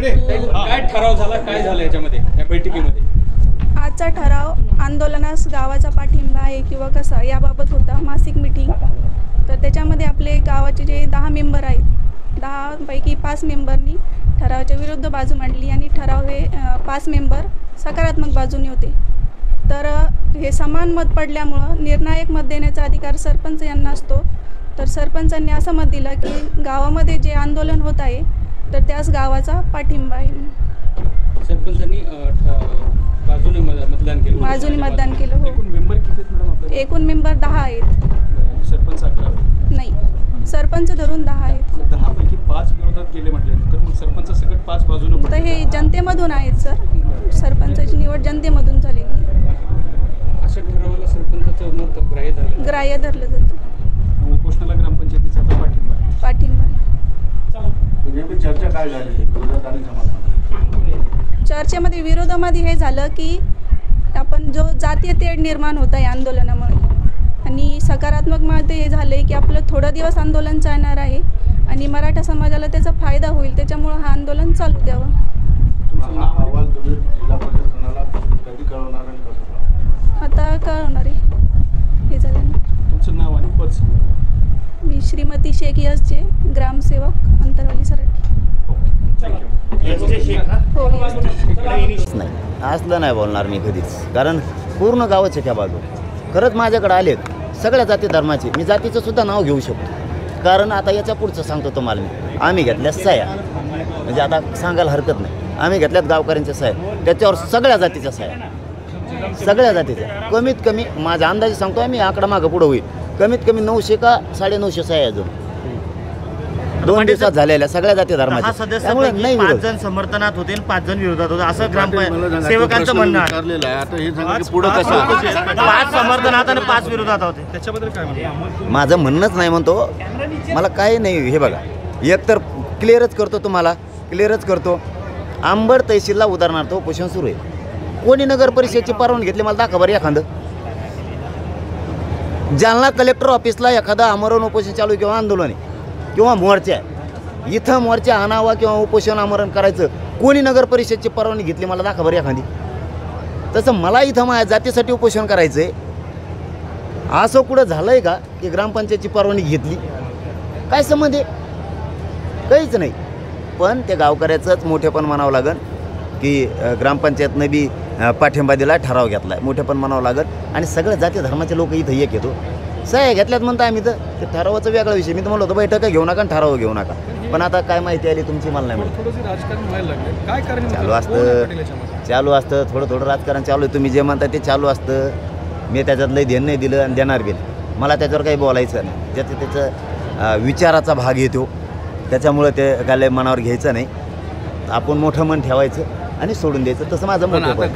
काय ठराव झाला, काय झालं याच्यामध्ये, या बैठकीमध्ये? आजचा ठराव आंदोलनास गावाचा पाठिंबा आहे किंवा कसा याबाबत होता. मासिक मीटिंग. तर त्याच्यामध्ये आपले गावाचे जे 10 मेंबर आहेत, 10 पैकी 5 मेंबरनी ठरावाच्या विरुद्ध बाजू मांडली आणि ठराव हे 5 मेंबर सकारात्मक बाजूने होते. तर हे समान मत पडल्यामुळं निर्णायक मत देण्याचा अधिकार सरपंच यांना असतो. तर सरपंचांनी असं मत दिलं की गावामध्ये जे आंदोलन होत आहे तर त्यास गावाचा पाठिंबा आहे. सरपंचांनी बाजूने मतदान केलं. बाजूने मतदान केलं. हो. एकूण मेंबर किती आहेत मॅडम आपले? एकूण मेंबर 10 आहेत. सरपंच 11? नाही, सरपंच धरून 10 आहेत. 10 पैकी 5 विरोधात गेले म्हटल्यानंतर मग सरपंच सकट 5 बाजूने. तर हे जनतेमधून आहेत सर. सरपंचाची निवड जनतेमधून झालेली. अशा ठरावाला सरपंचाचं मत ग्राह्य धरलं जातं. उपोषणाला ग्रामपंचायतीचा आता पाठिंबा आहे. पाठिंबा आहे. चर्चा काय झाली विरोधात आणि समाधान? चर्चेमध्ये विरोधामध्ये हे झालं की आपण जो जातीय तेढ निर्माण होत आहे आंदोलनामुळे, आणि सकारात्मकमध्ये हे झालं आहे की आपलं थोडा दिवस आंदोलन चालणार आहे आणि मराठा समाजाला त्याचा फायदा होईल, त्याच्यामुळं हा आंदोलन चालू द्यावं. आता कळवणार आहे हे झाल्यानं. तुमचं नाव आणि पद? मी श्रीमती शेख यसचे, ग्रामसेवक, अंतरवाली सराठी. हो. नाही असलं नाही बोलणार मी कधीच, कारण पूर्ण गावाचे त्या बाजू खरंच माझ्याकडे आलेत सगळ्या जाती धर्माचे. मी जातीचं सुद्धा नाव घेऊ शकतो, कारण आता याच्या पुढचं सांगतो तुम्हाला मी. आम्ही घेतल्या सह्या, म्हणजे आता सांगायला हरकत नाही, आम्ही घेतल्यात गावकऱ्यांच्या सह्या, त्याच्यावर सगळ्या जातीच्या सह्या, सगळ्या जातीच्या. कमीत कमी माझ्या अंदाजे सांगतो आम्ही, आकडा मागं पुढं होईल, कमीत कमी 900 का 950 सह्या अजून 2 दिवसात झालेल्या सगळ्या जाती धर्माच्या. त्यामुळे नाही 5 जण समर्थनात होते आणि 5 जण विरोधात होते असं ग्रामपंचायत सेवकांचं म्हणणं आहे. आता हे पुढे कसं 5 समर्थनात आणि 5 विरोधात होते, त्याच्याबद्दल काय म्हणतो? माझं म्हणणंच नाही म्हणतो, मला काही नाही. हे बघा, एक तर क्लिअरच करतो तुम्हाला, क्लिअरच करतो. आंबड तहसीलला उदाहरणार्थ उपोषण सुरू आहे. कोणी नगर परिषदेची परवानगी घेतली मला दाखवा बरं एखादं. जालना कलेक्टर ऑफिसला एखादा आमरण उपोषण चालू किंवा आंदोलन आहे किंवा मोर्चा आहे, इथं मोर्चा आणावा किंवा उपोषण आमरण करायचं, कोणी नगर परिषदेची परवानगी घेतली मला दाखवा बरं एखादी. तसं मला इथं माझ्या जातीसाठी उपोषण करायचं आहे, असं कुठं झालं आहे का की ग्रामपंचायतची परवानगी घेतली? काय संबंध आहे? काहीच नाही. पण ते गावकऱ्याचंच मोठेपण म्हणावं लागेल की ग्रामपंचायतनं बी पाठिंबा दिला, ठराव घेतला आहे, मोठेपण म्हणावं लागेल. आणि सगळ्या जाती धर्माचे लोक इथं एक येतो, सह्या घेतल्यात म्हणता आम्ही. तर ते ठरावाचा वेगळा विषय. मी तुम्हाला होतो बैठक घेऊ नका आणि ठराव घेऊ नका, पण आता काय माहिती आली तुमची मला नाही माहिती. चालू असतं थोडं थोडं राजकारण चालू आहे. तुम्ही जे म्हणता ते चालू असतं. मी त्याच्यात लई ध्यान नाही दिलं आणि देणार बी नाही. मला त्याच्यावर काही बोलायचं नाही. ज्याचं त्याचं विचाराचा भाग येतो, त्याच्यामुळं ते काय मनावर घ्यायचं नाही. आपण मोठं मन ठेवायचं आणि सोडून द्यायचं, तसं माझं मत आहे.